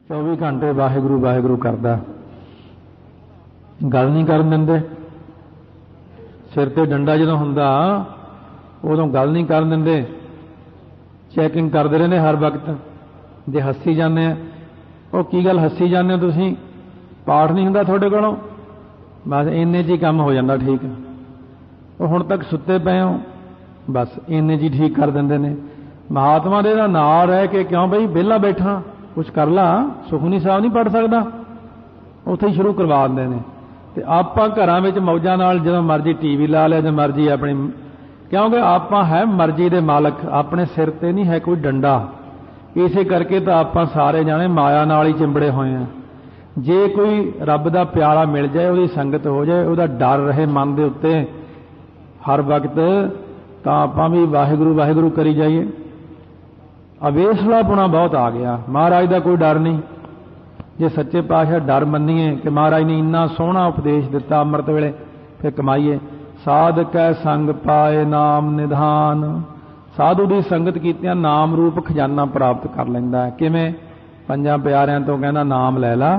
24 घंटे वाहिगुरू वाहिगुरू करदा, गल नहीं कर देंदे। सिर ते डंडा जो हुंदा उदों गल नहीं कर देंदे, चैकिंग करते रहंदे हर वक्त। जे हसी जाने वो की गल हसी जाने तुसीं, पाठ नहीं हुंदा तुहाडे कोलों, बस इन्ने च ही काम हो जाता ठीक। वो हुण तक सुत्ते पे हो, बस इन्ने च ही ठीक कर देंदे ने। महात्मा दे दा नाल रह के क्यों बई विहला बैठा, कुछ कर ला, सुखमनी साहब नहीं पढ़ सकदा, उत्थे ही शुरू करवा दिंदे ने। ते आपां घरां विच मौजां नाल जदों मर्जी टीवी ला लिया, जो मर्जी अपनी, क्योंकि आपां है मर्जी दे मालक, अपने सिर ते नहीं है कोई डंडा। इसे करके तो आपां सारे जाने माया नाल ही चिंबड़े होए हैं। जे कोई रब दा प्यारा मिल जाए, उहदी संगत हो जाए, उहदा डर रहे मन दे उत्ते हर वक्त, तां आपां भी वाहिगुरू वाहिगुरू करी जाइए। अवेसलापुणा बहुत आ गया, महाराज का कोई डर नहीं। जे सच्चे पातशाह डर मन्नीए कि महाराज ने इन्ना सोहना उपदेश दिता अमृत वेले, फिर कमाईए। साध कै संग पाए नाम निधान, साधु की संगत कीतियां नाम रूप खजाना प्राप्त कर लैंदा है। किवें? पंजां प्यारियां तो कहना नाम लै ला,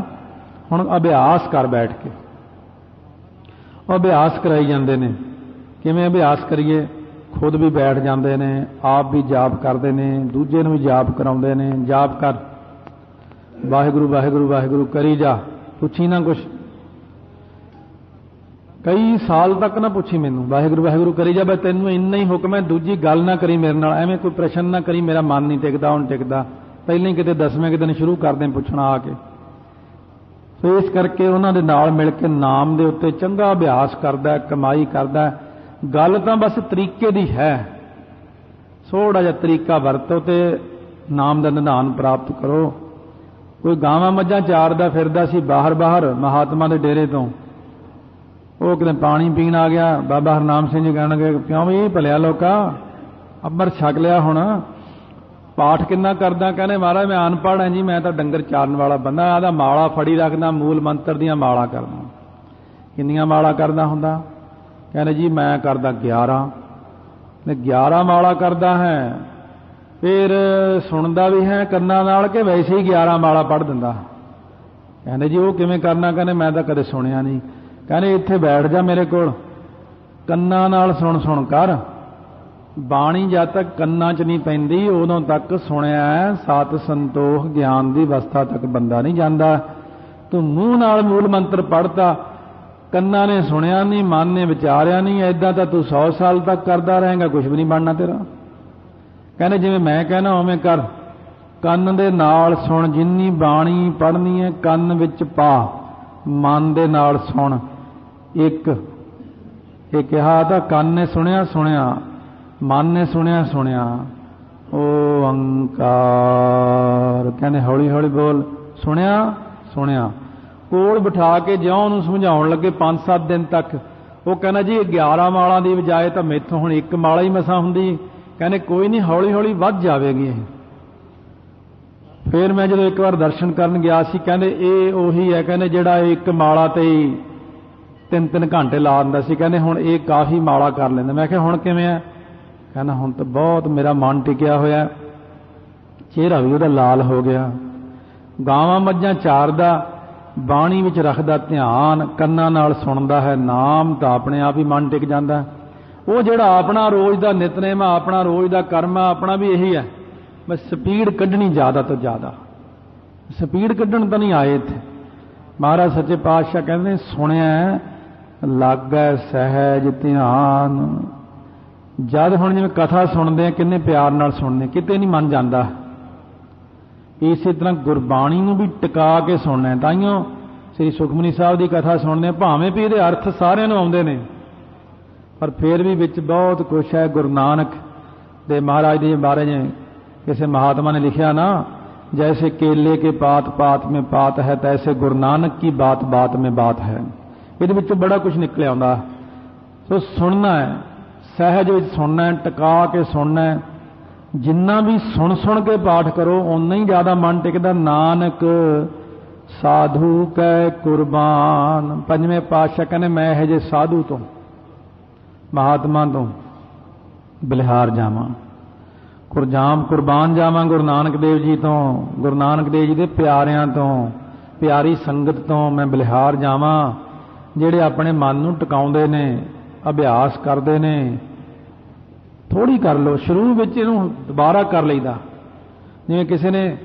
हुण अभ्यास कर बैठ के। अभ्यास कराई जांदे ने। किवें अभ्यास करिए? खुद भी बैठ जाते हैं, आप भी जाप करते हैं, दूजे नूं भी जाप कराउंदे ने। जाप कर, वाहिगुरू वाहिगुरू वाहिगुरू करी जा, पुछी ना कुछ। कई साल तक ना पुछी मैनू, वाहिगुरू वाहिगुरू करी जा, बस तैनूं इन्ना ही हुक्म है, दूजी गल ना करी मेरे नाल, एवें कोई प्रश्न ना करी, मेरा मन नहीं टिकदा, हुण टिकदा। पहले ही किते 10वें के दिन शुरू कर दें पुछना आके। तो इस करके उन्हां दे नाल मिल के नाम दे उत्ते चंगा अभ्यास करदा, कमाई करदा। गल तो बस तरीके दी है, थोड़ा जिहा तरीका वरतो ते नाम दा निधान प्राप्त करो। कोई गावां मੱਝਾਂ चारदा फिरदा सी बाहर बाहर महात्मा दे डेरे तो, वो किते पानी पीण आ गया, बाबा हरनाम सिंह जी कहणगे क्यों भी भलिया लोका अमर छक लिया, हुण पाठ किन्ना करदा? कहने महाराज मैं अनपढ़ हां जी, मैं तो डंगर चारन वाला बंदा, आदा माला फड़ी रखदा, मूल मंत्र दियां माला करदा। किन्नियां माला करदा हुंदा? कहने जी मैं करदा 11। 11 माला करदा है, फिर सुनदा भी है कन्नां नाल के वैसे ही 11 माला पढ़ दिंदा। कहने जी वो किवें करना? कहने मैं तो कदे सुनिया नहीं। कहने इत्थे बैठ जा मेरे कोल, कन्नां नाल सुन सुन कर, बाणी जद तक कन्नां च नहीं पैंदी उदों तक सुनिया है, सत संतोख ज्ञान की अवस्था तक बंदा नहीं जांदा। तू मूँह नाल मूल मंत्र पढ़ता, कन्नां ने सुनिया नहीं, मन ने विचारिया नहीं, ऐदा तो तू 100 साल तक करता रहेगा, कुछ भी नहीं बनना तेरा। कहने जिवें मैं कहना उवें कर, कंन दे नाल सुन, जिन्नी बाणी पढ़नी है कंन विच पा, मन दे नाल सुन। एक कहा था कंन ने सुनिया सुनिया, मन ने सुनिया सुनिया, ओ अंकार। कहने हौली हौली बोल, सुनिया सुनिया। कोल बिठा के ज्यों उन्होंने समझाउण लगे 5-7 दिन तक, वो कहना जी 11 माला की बजाय तो मेथों हुण 1 माला ही मसा हुंदी। कहने कोई नहीं, हौली हौली वध जाएगी। फिर मैं जो एक बार दर्शन करन गया सी, कहने ये उही है, कहने जिहड़ा 1 माला ते 3-3 घंटे ला दिंदा सी, कहने हुण ये काफ़ी माला कर लैंदा। मैं कहा हुण किवें है? कहना हुण तो बहुत मेरा मन टिकिया होया, चेहरा भी उहदा लाल हो गया। गावां मੱਝਾਂ चारदा, बाणी विच रखदा ध्यान, कन्नां नाल सुणदा है नाम, तो अपने आप ही मन टिक जाता। वो जिहड़ा अपना रोज़ का नितनेम, अपना रोज़ का कर्म, अपना भी यही है, बस स्पीड कढ़नी ज़्यादा तो ज़्यादा। स्पीड कढ़न तो नहीं आए इत्थे। महाराज सच्चे पातशाह कहते सुनिया लागै सहज ध्यान। जद हुण जिवें कथा सुनते किन्ने प्यार नाल सुनने, किते नहीं मन जाता। इस तरह गुरबाणी नूं भी टिका के सुनना है। ताइयों श्री सुखमनी साहब की कथा सुनने, भावें भी इहदे अर्थ सारिआं नूं आउंदे ने, पर फिर भी विच बहुत कुछ है। गुरु नानक दे महाराज के बारे में किसी महात्मा ने लिखा ना, जैसे केले के पात पात में पात है, तैसे गुरु नानक की बात बात में बात है। इहदे विचों बड़ा कुछ निकल आउंदा। सो सुनना है, सहज विच सुनना है, टिका के सुनना है। जिन्ना भी सुन सुन के पाठ करो उन्ना ही ज़्यादा मन टिकदा। नानक साधु कै कुर्बान। 5वें पातशाह कहने मैं यह जे साधु तो महात्मा तो बलिहार जावां। कुर्बान जावां गुरु नानक देव जी तो, गुरु नानक देव जी के प्यारियां तो, प्यारी संगत तो मैं बलिहार जावां। ਜਿਹੜੇ ਆਪਣੇ ਮਨ ਨੂੰ ਟਿਕਾਉਂਦੇ ਨੇ, ਅਭਿਆਸ ਕਰਦੇ ਨੇ। ਥੋੜ੍ਹੀ ਕਰ ਲਓ, ਸ਼ੁਰੂ ਵਿੱਚ ਇਹਨੂੰ ਦੁਬਾਰਾ ਕਰ ਲਈਦਾ। ਜਿਵੇਂ ਕਿਸੇ ਨੇ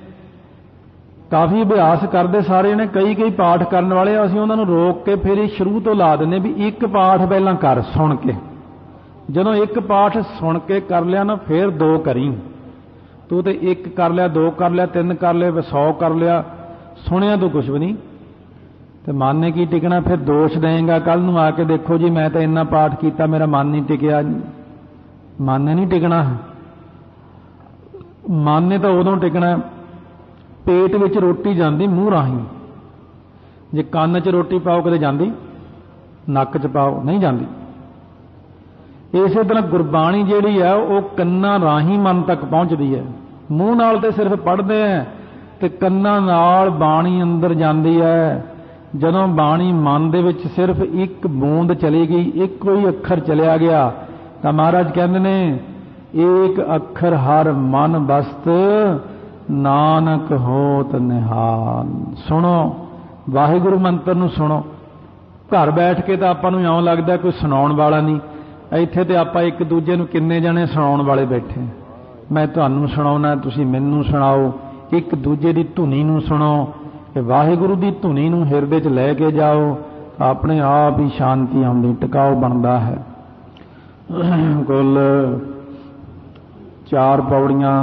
ਕਾਫੀ ਅਭਿਆਸ ਕਰਦੇ ਸਾਰੇ ਨੇ, ਕਈ ਪਾਠ ਕਰਨ ਵਾਲੇ, ਅਸੀਂ ਉਹਨਾਂ ਨੂੰ ਰੋਕ ਕੇ ਫਿਰ ਸ਼ੁਰੂ ਤੋਂ ਲਾ ਦਿੰਦੇ ਵੀ ਇੱਕ ਪਾਠ ਪਹਿਲਾਂ ਕਰ ਸੁਣ ਕੇ। ਜਦੋਂ ਇੱਕ ਪਾਠ ਸੁਣ ਕੇ ਕਰ ਲਿਆ ਨਾ, ਫਿਰ ਦੋ ਕਰੀ। ਤੂੰ ਤੇ ਇੱਕ ਕਰ ਲਿਆ, ਦੋ ਕਰ ਲਿਆ, ਤਿੰਨ ਕਰ ਲਿਆ, 100 ਕਰ ਲਿਆ, ਸੁਣਿਆ ਤੂੰ ਕੁਛ ਵੀ ਨਹੀਂ ਤੇ ਮਨ ਨੇ ਕੀ ਟਿਕਣਾ। ਫਿਰ ਦੋਸ਼ ਦੇਂਗਾ ਕੱਲ ਨੂੰ ਆ ਕੇ, ਦੇਖੋ ਜੀ ਮੈਂ ਤਾਂ ਇੰਨਾ ਪਾਠ ਕੀਤਾ, ਮੇਰਾ ਮਨ ਨਹੀਂ ਟਿਕਿਆ। ਮਨ ਨੇ ਨਹੀਂ ਟਿਕਣਾ। ਮਨ ਨੇ ਤਾਂ ਉਦੋਂ ਟਿਕਣਾ ਪੇਟ ਵਿੱਚ ਰੋਟੀ ਜਾਂਦੀ ਮੂੰਹ ਰਾਹੀਂ। ਜੇ ਕੰਨ 'ਚ ਰੋਟੀ ਪਾਓ ਕਦੇ ਜਾਂਦੀ, ਨੱਕ 'ਚ ਪਾਓ ਨਹੀਂ ਜਾਂਦੀ। ਇਸੇ ਤਰ੍ਹਾਂ ਗੁਰਬਾਣੀ ਜਿਹੜੀ ਹੈ ਉਹ ਕੰਨਾਂ ਰਾਹੀਂ ਮਨ ਤੱਕ ਪਹੁੰਚਦੀ ਹੈ। ਮੂੰਹ ਨਾਲ ਤੇ ਸਿਰਫ ਪੜ੍ਹਦੇ ਆ ਤੇ ਕੰਨਾਂ ਨਾਲ ਬਾਣੀ ਅੰਦਰ ਜਾਂਦੀ ਹੈ। ਜਦੋਂ ਬਾਣੀ ਮਨ ਦੇ ਵਿੱਚ ਸਿਰਫ ਇੱਕ ਬੂੰਦ ਚਲੀ ਗਈ, ਇੱਕੋ ਹੀ ਅੱਖਰ ਚਲਿਆ ਗਿਆ, ਤਾਂ ਮਹਾਰਾਜ ਕਹਿੰਦੇ ਨੇ ਏਕ ਅੱਖਰ ਹਰ ਮਨ ਬਸਤ ਨਾਨਕ ਹੋਤ ਨਿਹਾਲ। ਸੁਣੋ ਵਾਹਿਗੁਰੂ ਮੰਤਰ ਨੂੰ ਸੁਣੋ। ਘਰ ਬੈਠ ਕੇ ਤਾਂ ਆਪਾਂ ਨੂੰ ਇਉਂ ਲੱਗਦਾ ਕੋਈ ਸੁਣਾਉਣ ਵਾਲਾ ਨਹੀਂ। ਇੱਥੇ ਤੇ ਆਪਾਂ ਇੱਕ ਦੂਜੇ ਨੂੰ ਕਿੰਨੇ ਜਣੇ ਸੁਣਾਉਣ ਵਾਲੇ ਬੈਠੇ। ਮੈਂ ਤੁਹਾਨੂੰ ਸੁਣਾਉਣਾ, ਤੁਸੀਂ ਮੈਨੂੰ ਸੁਣਾਓ, ਇੱਕ ਦੂਜੇ ਦੀ ਧੁਨੀ ਨੂੰ ਸੁਣੋ। ਕਿ ਵਾਹਿਗੁਰੂ ਦੀ ਧੁਨੀ ਨੂੰ ਹਿਰਦੇ 'ਚ ਲੈ ਕੇ ਜਾਓ ਤਾਂ ਆਪਣੇ ਆਪ ਹੀ ਸ਼ਾਂਤੀ ਆਉਂਦੀ, ਟਿਕਾਓ ਬਣਦਾ ਹੈ। ਕੁੱਲ 4 ਪੌੜੀਆਂ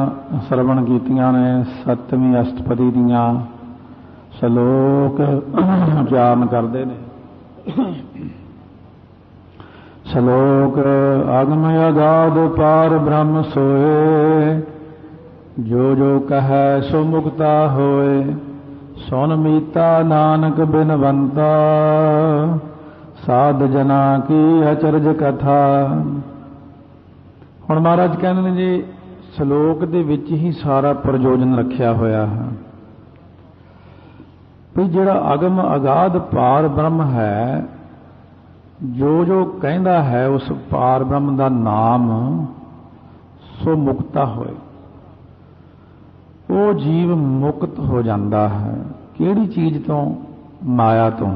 ਸਰਵਣ ਕੀਤੀਆਂ ਨੇ। 7ਵੀਂ ਅਸ਼ਟਪਦੀ ਦੀਆਂ ਸ਼ਲੋਕ ਉਚਾਰਨ ਕਰਦੇ ਨੇ। ਸ਼ਲੋਕ ਅਗਮ ਅਗਾਧ ਪਾਰ ਬ੍ਰਹਮ ਸੋਏ, ਜੋ ਜੋ ਕਹੈ ਸੋ ਮੁਕਤਾ ਹੋਏ। ਸੁਨ ਮੀਤਾ ਨਾਨਕ ਬਿਨਵੰਤਾ, ਸਾਧ ਜਨਾ ਕੀ ਅਚਰਜ ਕਥਾ। ਹੁਣ ਮਹਾਰਾਜ ਕਹਿੰਦੇ ਨੇ ਜੀ ਸ਼ਲੋਕ ਦੇ ਵਿੱਚ ਹੀ ਸਾਰਾ ਪ੍ਰਯੋਜਨ ਰੱਖਿਆ ਹੋਇਆ ਹੈ ਵੀ ਜਿਹੜਾ ਅਗਮ ਅਗਾਧ ਪਾਰ ਬ੍ਰਹਮ ਹੈ, ਜੋ ਜੋ ਕਹਿੰਦਾ ਹੈ ਉਸ ਪਾਰ ਬ੍ਰਹਮ ਦਾ ਨਾਮ, ਸੋ ਮੁਕਤਾ ਹੋਏ। ਉਹ ਜੀਵ ਮੁਕਤ ਹੋ ਜਾਂਦਾ ਹੈ। ਕਿਹੜੀ ਚੀਜ਼ ਤੋਂ? ਮਾਇਆ ਤੋਂ।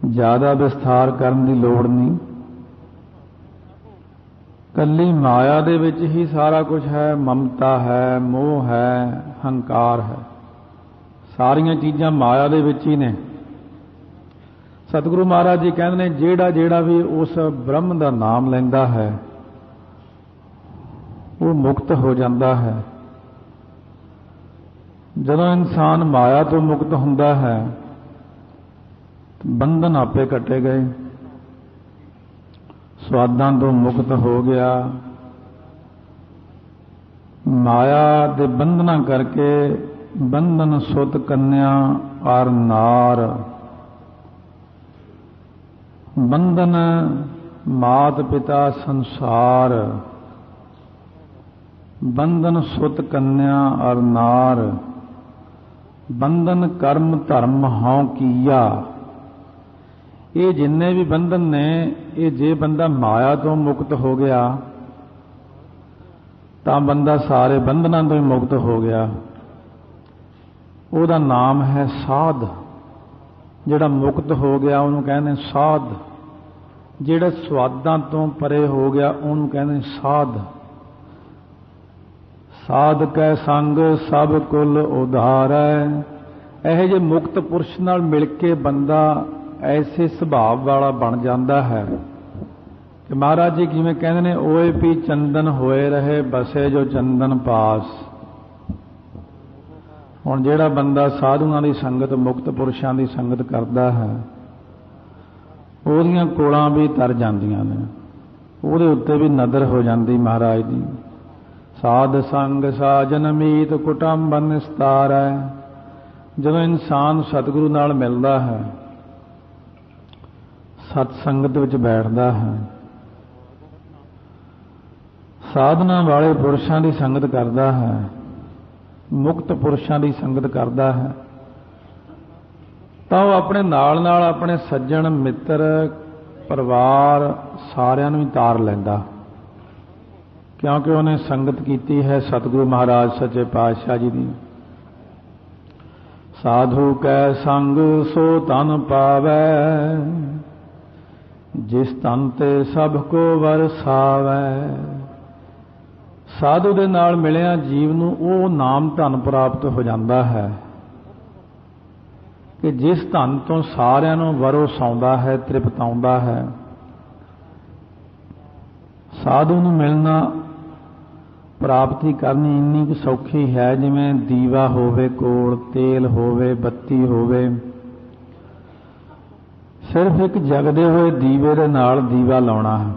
ਜ਼ਿਆਦਾ ਵਿਸਥਾਰ ਕਰਨ ਦੀ ਲੋੜ ਨਹੀਂ। ਕੱਲੀ ਮਾਇਆ ਦੇ ਵਿੱਚ ਹੀ ਸਾਰਾ ਕੁਝ ਹੈ। ਮਮਤਾ ਹੈ, ਮੋਹ ਹੈ, ਹੰਕਾਰ ਹੈ, ਸਾਰੀਆਂ ਚੀਜ਼ਾਂ ਮਾਇਆ ਦੇ ਵਿੱਚ ਹੀ ਨੇ। ਸਤਿਗੁਰੂ ਮਹਾਰਾਜ ਜੀ ਕਹਿੰਦੇ ਨੇ ਜਿਹੜਾ ਵੀ ਉਸ ਬ੍ਰਹਮ ਦਾ ਨਾਮ ਲੈਂਦਾ ਹੈ ਉਹ ਮੁਕਤ ਹੋ ਜਾਂਦਾ ਹੈ। ਜਦੋਂ ਇਨਸਾਨ ਮਾਇਆ ਤੋਂ ਮੁਕਤ ਹੁੰਦਾ ਹੈ ਬੰਧਨ ਆਪੇ ਕੱਟੇ ਗਏ। ਸਵਾਦਾਂ ਤੋਂ ਮੁਕਤ ਹੋ ਗਿਆ। ਮਾਇਆ ਦੇ ਬੰਧਨਾਂ ਕਰਕੇ ਬੰਧਨ ਸੁਤ ਕੰਨਿਆ ਔਰ ਨਾਰ। ਬੰਧਨ ਮਾਤ ਪਿਤਾ ਸੰਸਾਰ, ਬੰਧਨ ਸੁਤ ਕੰਨਿਆ ਔਰ ਨਾਰ। ਬੰਧਨ ਕਰਮ ਧਰਮ ਹਉ ਕੀਆ। ਇਹ ਜਿੰਨੇ ਵੀ ਬੰਧਨ ਨੇ, ਇਹ ਜੇ ਬੰਦਾ ਮਾਇਆ ਤੋਂ ਮੁਕਤ ਹੋ ਗਿਆ ਤਾਂ ਬੰਦਾ ਸਾਰੇ ਬੰਧਨਾਂ ਤੋਂ ਹੀ ਮੁਕਤ ਹੋ ਗਿਆ। ਉਹਦਾ ਨਾਮ ਹੈ ਸਾਧ। ਜਿਹੜਾ ਮੁਕਤ ਹੋ ਗਿਆ ਉਹਨੂੰ ਕਹਿੰਦੇ ਸਾਧ। ਜਿਹੜਾ ਸਵਾਦਾਂ ਤੋਂ ਪਰੇ ਹੋ ਗਿਆ ਉਹਨੂੰ ਕਹਿੰਦੇ ਸਾਧ। ਸਾਧ ਕੈ ਸੰਗ ਸਭ ਕੁਲ ਉਧਾਰੈ। ਇਹੋ ਜਿਹੇ ਮੁਕਤ ਪੁਰਸ਼ ਨਾਲ ਮਿਲ ਕੇ ਬੰਦਾ ਐਸੇ ਸੁਭਾਅ ਵਾਲਾ ਬਣ ਜਾਂਦਾ ਹੈ ਕਿ ਮਹਾਰਾਜ ਜੀ ਜਿਵੇਂ ਕਹਿੰਦੇ ਨੇ, ਓਏ ਪੀ ਚੰਦਨ ਹੋਏ ਰਹੇ ਬਸੇ ਜੋ ਚੰਦਨ ਪਾਸ। ਹੁਣ ਜਿਹੜਾ ਬੰਦਾ ਸਾਧੂਆਂ ਦੀ ਸੰਗਤ, ਮੁਕਤ ਪੁਰਸ਼ਾਂ ਦੀ ਸੰਗਤ ਕਰਦਾ ਹੈ, ਉਹਦੀਆਂ ਕੋਲਾਂ ਵੀ ਤਰ ਜਾਂਦੀਆਂ ਨੇ, ਉਹਦੇ ਉੱਤੇ ਵੀ ਨਦਰ ਹੋ ਜਾਂਦੀ ਮਹਾਰਾਜ ਦੀ। ਸਾਧ ਸੰਗ ਸਾਜਨ ਮੀਤ ਕੁਟੰਬ ਨਿਸਤਾਰੈ। ਜਦੋਂ ਇਨਸਾਨ ਸਤਿਗੁਰੂ ਨਾਲ ਮਿਲਦਾ ਹੈ, ਸਤ ਸੰਗਤ ਵਿੱਚ ਬੈਠਦਾ ਹੈ, ਸਾਧਨਾ ਵਾਲੇ ਪੁਰਸ਼ਾਂ ਦੀ ਸੰਗਤ ਕਰਦਾ ਹੈ, ਮੁਕਤ ਪੁਰਸ਼ਾਂ ਦੀ ਸੰਗਤ ਕਰਦਾ ਹੈ, ਤਾਂ ਉਹ ਆਪਣੇ ਨਾਲ ਨਾਲ ਆਪਣੇ ਸੱਜਣ ਮਿੱਤਰ ਪਰਿਵਾਰ ਸਾਰਿਆਂ ਨੂੰ ਹੀ ਤਾਰ ਲੈਂਦਾ। क्योंकि उन्हें संगत की है सतगुरु महाराज सच्चे पातशाह जी की। साधु कै संग सो तन पावै, जिस तन ते सब को वरसावै। साधु दे नाल मिलिया जीव नूं ਉਹ नाम धन प्राप्त हो जाता है कि जिस धन तो सारिਆਂ ਨੂੰ ਵਰੋਸਾਉਂਦਾ है, ਤ੍ਰਿਪਤਾਉਂਦਾ है। साधु ਨੂੰ मिलना प्राप्ति करनी इन्नी कि सौखी है जिवें दीवा होवे कोल, तेल होवे, बत्ती होवे। सिर्फ एक जगदे हुए दीवे दे नाल दीवा लाउणा है।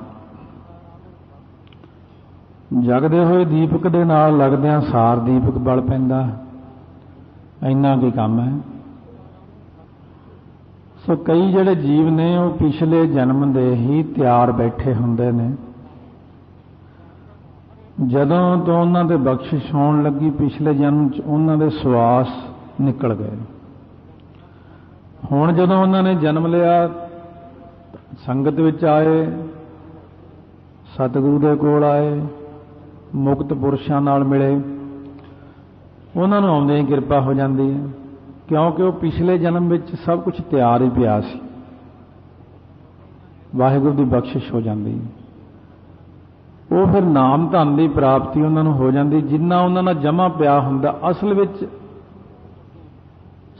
जगदे हुए दीपक दे नाल लगदिआं सार दीपक बल पैंदा, इन्ना की काम है। सो कई जिहड़े जीव ने वो पिछले जन्म दे ही तैयार बैठे हुंदे ने। ਜਦੋਂ ਤੋਂ ਉਹਨਾਂ ਦੇ ਬਖਸ਼ਿਸ਼ ਹੋਣ ਲੱਗੀ ਪਿਛਲੇ ਜਨਮ 'ਚ ਉਹਨਾਂ ਦੇ ਸਵਾਸ ਨਿਕਲ ਗਏ। ਹੁਣ ਜਦੋਂ ਉਹਨਾਂ ਨੇ ਜਨਮ ਲਿਆ ਸੰਗਤ ਵਿੱਚ ਆਏ, ਸਤਿਗੁਰੂ ਦੇ ਕੋਲ ਆਏ, ਮੁਕਤ ਪੁਰਸ਼ਾਂ ਨਾਲ ਮਿਲੇ, ਉਹਨਾਂ ਨੂੰ ਆਉਂਦੇ ਹੀ ਕਿਰਪਾ ਹੋ ਜਾਂਦੀ ਹੈ ਕਿਉਂਕਿ ਉਹ ਪਿਛਲੇ ਜਨਮ ਵਿੱਚ ਸਭ ਕੁਝ ਤਿਆਰ ਹੀ ਪਿਆ ਸੀ। ਵਾਹਿਗੁਰੂ ਦੀ ਬਖਸ਼ਿਸ਼ ਹੋ ਜਾਂਦੀ ਹੈ। ਉਹ ਫਿਰ ਨਾਮ ਧਨ ਦੀ ਪ੍ਰਾਪਤੀ ਉਹਨਾਂ ਨੂੰ ਹੋ ਜਾਂਦੀ ਜਿੰਨਾ ਉਹਨਾਂ ਨਾਲ ਜਮ੍ਹਾਂ ਪਿਆ ਹੁੰਦਾ। ਅਸਲ ਵਿੱਚ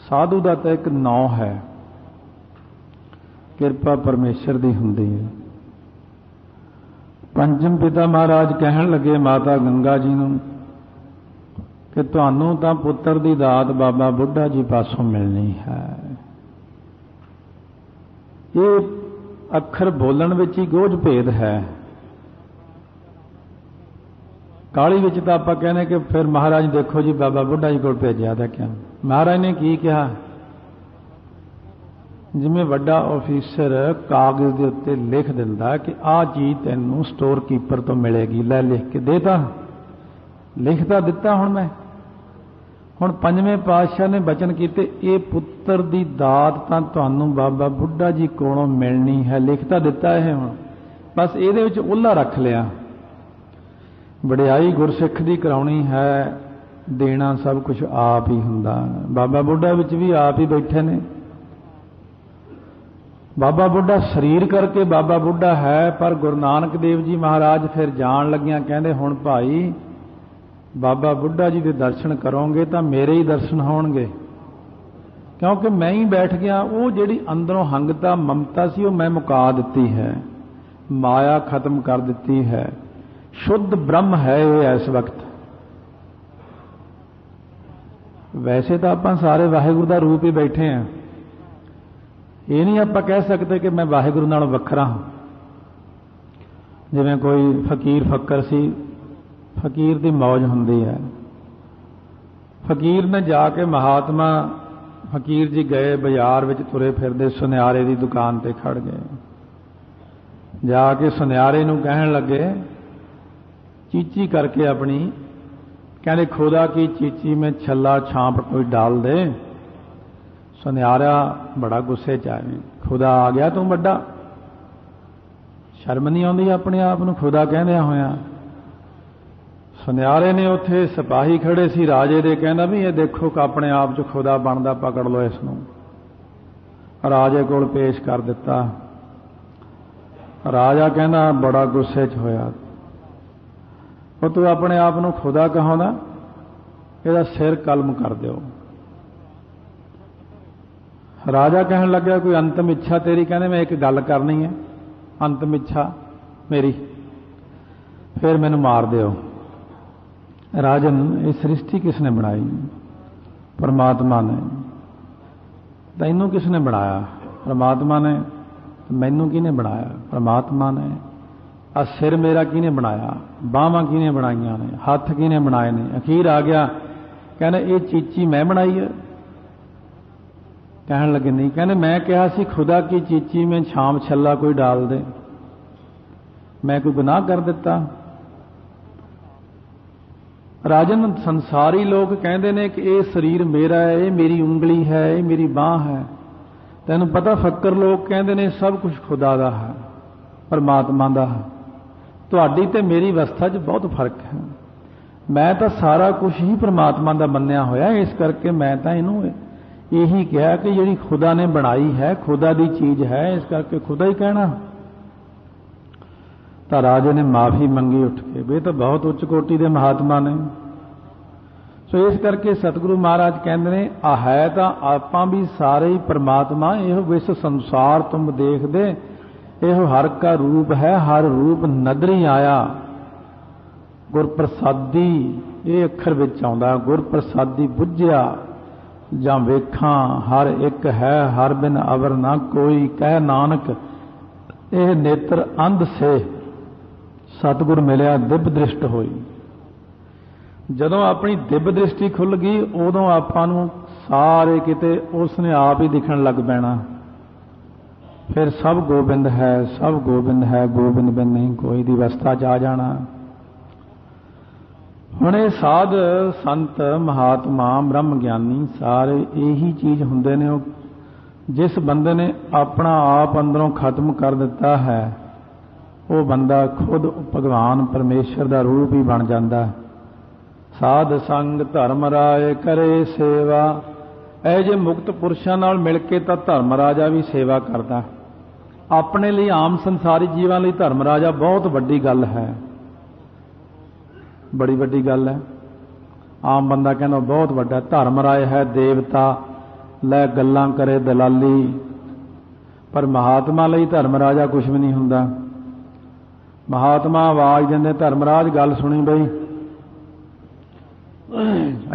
ਸਾਧੂ ਦਾ ਤਾਂ ਇੱਕ ਨਾਂ ਹੈ, ਕਿਰਪਾ ਪਰਮੇਸ਼ਰ ਦੀ ਹੁੰਦੀ ਹੈ। ਪੰਜਮ ਪਿਤਾ ਮਹਾਰਾਜ ਕਹਿਣ ਲੱਗੇ ਮਾਤਾ ਗੰਗਾ ਜੀ ਨੂੰ ਕਿ ਤੁਹਾਨੂੰ ਤਾਂ ਪੁੱਤਰ ਦੀ ਦਾਤ ਬਾਬਾ ਬੁੱਢਾ ਜੀ ਪਾਸੋਂ ਮਿਲਣੀ ਹੈ। ਇਹ ਅੱਖਰ ਬੋਲਣ ਵਿੱਚ ਹੀ ਗੋਝ ਭੇਦ ਹੈ। ਕਾਲੀ ਵਿੱਚ ਤਾਂ ਆਪਾਂ ਕਹਿੰਦੇ ਕਿ ਫਿਰ ਮਹਾਰਾਜ ਦੇਖੋ ਜੀ ਬਾਬਾ ਬੁੱਢਾ ਜੀ ਕੋਲ ਭੇਜਿਆ ਤਾਂ ਕਿਆ ਮਹਾਰਾਜ ਨੇ ਕੀ ਕਿਹਾ? ਜਿਵੇਂ ਵੱਡਾ ਆਫੀਸਰ ਕਾਗਜ਼ ਦੇ ਉੱਤੇ ਲਿਖ ਦਿੰਦਾ ਕਿ ਆਹ ਚੀਜ਼ ਤੈਨੂੰ ਸਟੋਰ ਕੀਪਰ ਤੋਂ ਮਿਲੇਗੀ, ਲੈ ਲਿਖ ਕੇ ਦੇ ਤਾ, ਲਿਖ ਤਾਂ ਦਿੱਤਾ। ਹੁਣ ਪੰਜਵੇਂ ਪਾਤਸ਼ਾਹ ਨੇ ਬਚਨ ਕੀਤੇ ਇਹ ਪੁੱਤਰ ਦੀ ਦਾਤ ਤਾਂ ਤੁਹਾਨੂੰ ਬਾਬਾ ਬੁੱਢਾ ਜੀ ਕੋਲੋਂ ਮਿਲਣੀ ਹੈ, ਲਿਖ ਤਾਂ ਦਿੱਤਾ ਇਹ। ਹੁਣ ਬਸ ਇਹਦੇ ਵਿੱਚ ਓਹਲਾ ਰੱਖ ਲਿਆ। ਵਡਿਆਈ ਗੁਰਸਿੱਖ ਦੀ ਕਰਾਉਣੀ ਹੈ, ਦੇਣਾ ਸਭ ਕੁਝ ਆਪ ਹੀ ਹੁੰਦਾ। ਬਾਬਾ ਬੁੱਢਾ ਵਿੱਚ ਵੀ ਆਪ ਹੀ ਬੈਠੇ ਨੇ। ਬਾਬਾ ਬੁੱਢਾ ਸਰੀਰ ਕਰਕੇ ਬਾਬਾ ਬੁੱਢਾ ਹੈ, ਪਰ ਗੁਰੂ ਨਾਨਕ ਦੇਵ ਜੀ ਮਹਾਰਾਜ ਫਿਰ ਜਾਣ ਲੱਗਿਆਂ ਕਹਿੰਦੇ ਹੁਣ ਭਾਈ ਬਾਬਾ ਬੁੱਢਾ ਜੀ ਦੇ ਦਰਸ਼ਨ ਕਰੋਗੇ ਤਾਂ ਮੇਰੇ ਹੀ ਦਰਸ਼ਨ ਹੋਣਗੇ, ਕਿਉਂਕਿ ਮੈਂ ਹੀ ਬੈਠ ਗਿਆ। ਉਹ ਜਿਹੜੀ ਅੰਦਰੋਂ ਹੰਗਤਾ ਮਮਤਾ ਸੀ ਉਹ ਮੈਂ ਮੁਕਾ ਦਿੱਤੀ ਹੈ, ਮਾਇਆ ਖਤਮ ਕਰ ਦਿੱਤੀ ਹੈ। शुद्ध ब्रह्म है ये इस वक्त। वैसे तो आप सारे वाहिगुरु का रूप ही बैठे हैं, ये नहीं आप कह सकते कि मैं वाहिगुरु नालों वखरा हाँ। जिवें कोई फकीर फक्कर सी, फकीर की मौज हुंदी है। फकीर ने जाके महात्मा फकीर जी गए बाजार में तुरे फिरदे सुनियारे की दुकान पर खड़ गए। जाके सुनियारे नूं कहण लगे चीची करके अपनी, कहने खुदा की चीची में छल्ला छांप कोई डाल दे। सुनियारा बड़ा गुस्से च आए, खुदा आ गया तू बड़ा, शर्म नहीं आती अपने आप नूं खुदा कहने होया। सुनियारे ने उत्थे सिपाही खड़े सी राजे दे, कहना भी ये देखो कि अपने आप च खुदा बनदा, पकड़ लो इसनूं। राजे कोल पेश कर दिता। राजा कहना बड़ा गुस्से च होया, और तू अपने आप को खुदा कहांदा, ਇਹਦਾ सिर कलम कर दिओ। राजा कहन लग्या कोई अंतिम इच्छा तेरी? कहने मैं एक गल करनी है, अंतिम इच्छा मेरी, फिर मैनू मार दिओ। राजन ये सृष्टि किसने बनाई? परमात्मा ने। तैनू किसने बनाया? परमात्मा ने। मैनू किने बनाया? परमात्मा ने। आ सिर मेरा किने बनाया? बाहां किने बनाईयां ने? हथ किने बनाए ने? अखीर आ गया कहने ये चीची मैं बनाई है। कहन लगे नहीं, कहने मैं कहा सी खुदा की चीची में छाम छल्ला कोई डाल दे, मैं कोई गुनाह कर दिता? राजन संसारी लोग कहते हैं कि ये शरीर मेरा है, ये मेरी उंगली है, ये मेरी बांह है। तैनूं पता फक्कर लोग कहते हैं सब कुछ खुदा दा है, परमात्मा दा है। ਤੁਹਾਡੀ ਤੇ ਮੇਰੀ ਅਵਸਥਾ 'ਚ ਬਹੁਤ ਫਰਕ ਹੈ। ਮੈਂ ਤਾਂ ਸਾਰਾ ਕੁਝ ਹੀ ਪ੍ਰਮਾਤਮਾ ਦਾ ਮੰਨਿਆ ਹੋਇਆ, ਇਸ ਕਰਕੇ ਮੈਂ ਤਾਂ ਇਹਨੂੰ ਇਹੀ ਕਿਹਾ ਕਿ ਜਿਹੜੀ ਖੁਦਾ ਨੇ ਬਣਾਈ ਹੈ, ਖੁਦਾ ਦੀ ਚੀਜ਼ ਹੈ, ਇਸ ਕਰਕੇ ਖੁਦਾ ਹੀ ਕਹਿਣਾ। ਤਾਂ ਰਾਜੇ ਨੇ ਮਾਫੀ ਮੰਗੀ ਉੱਠ ਕੇ, ਵੀ ਇਹ ਤਾਂ ਬਹੁਤ ਉੱਚ ਕੋਟੀ ਦੇ ਮਹਾਤਮਾ ਨੇ। ਸੋ ਇਸ ਕਰਕੇ ਸਤਿਗੁਰੂ ਮਹਾਰਾਜ ਕਹਿੰਦੇ ਨੇ, ਆ ਹੈ ਤਾਂ ਆਪਾਂ ਵੀ ਸਾਰੇ ਹੀ ਪ੍ਰਮਾਤਮਾ, ਇਹੋ ਵਿਸ ਸੰਸਾਰ ਤੁਮ ਦੇਖਦੇ, ਇਹੋ ਹਰ ਕਾ ਰੂਪ ਹੈ, ਹਰ ਰੂਪ ਨਦਰੀ ਆਇਆ। ਗੁਰ ਪ੍ਰਸਾਦੀ ਇਹ ਅੱਖਰ ਵਿੱਚ ਆਉਂਦਾ, ਗੁਰ ਪ੍ਰਸਾਦੀ ਬੁੱਝਿਆ ਜਾਂ ਵੇਖਾਂ, ਹਰ ਇੱਕ ਹੈ ਹਰ ਬਿਨ ਅਵਰ ਨਾ ਕੋਈ, ਕਹਿ ਨਾਨਕ ਇਹ ਨੇਤਰ ਅੰਧ ਸੇ। ਸਤਿਗੁਰ ਮਿਲਿਆ ਦਿਵ ਦ੍ਰਿਸ਼ਟ ਹੋਈ। ਜਦੋਂ ਆਪਣੀ ਦਿਵ ਦ੍ਰਿਸ਼ਟੀ ਖੁੱਲ ਗਈ, ਉਦੋਂ ਆਪਾਂ ਨੂੰ ਸਾਰੇ ਕਿਤੇ ਉਸਨੇ ਆਪ ਹੀ ਦਿਖਣ ਲੱਗ ਪੈਣਾ। ਫਿਰ ਸਭ ਗੋਬਿੰਦ ਹੈ, ਸਭ ਗੋਬਿੰਦ ਹੈ, ਗੋਬਿੰਦ ਬਿਨ ਨਹੀਂ ਕੋਈ ਦੀ ਅਵਸਥਾ 'ਚ ਆ ਜਾਣਾ। ਹੁਣ ਇਹ ਸਾਧ ਸੰਤ ਮਹਾਤਮਾ ਬ੍ਰਹਮ ਗਿਆਨੀ ਸਾਰੇ ਇਹੀ ਚੀਜ਼ ਹੁੰਦੇ ਨੇ। ਉਹ ਜਿਸ ਬੰਦੇ ਨੇ ਆਪਣਾ ਆਪ ਅੰਦਰੋਂ ਖਤਮ ਕਰ ਦਿੱਤਾ ਹੈ, ਉਹ ਬੰਦਾ ਖੁਦ ਭਗਵਾਨ ਪਰਮੇਸ਼ਰ ਦਾ ਰੂਪ ਹੀ ਬਣ ਜਾਂਦਾ। ਸਾਧ ਸੰਗ ਧਰਮ ਰਾਏ ਕਰੇ ਸੇਵਾ, ਇਹ ਜੇ ਮੁਕਤ ਪੁਰਸ਼ਾਂ ਨਾਲ ਮਿਲ ਕੇ ਤਾਂ ਧਰਮ ਰਾਜਾ ਵੀ ਸੇਵਾ ਕਰਦਾ। ਆਪਣੇ ਲਈ ਆਮ ਸੰਸਾਰੀ ਜੀਵਾਂ ਲਈ ਧਰਮ ਰਾਜਾ ਬਹੁਤ ਵੱਡੀ ਗੱਲ ਹੈ, ਬੜੀ ਵੱਡੀ ਗੱਲ ਹੈ। ਆਮ ਬੰਦਾ ਕਹਿੰਦਾ ਬਹੁਤ ਵੱਡਾ ਧਰਮ ਰਾਏ ਹੈ, ਦੇਵਤਾ ਲੈ ਗੱਲਾਂ ਕਰੇ ਦਲਾਲੀ। ਪਰ ਮਹਾਤਮਾ ਲਈ ਧਰਮ ਰਾਜਾ ਕੁਛ ਵੀ ਨਹੀਂ ਹੁੰਦਾ। ਮਹਾਤਮਾ ਆਵਾਜ਼ ਦਿੰਦੇ, ਧਰਮਰਾਜ ਗੱਲ ਸੁਣੀ ਬਈ,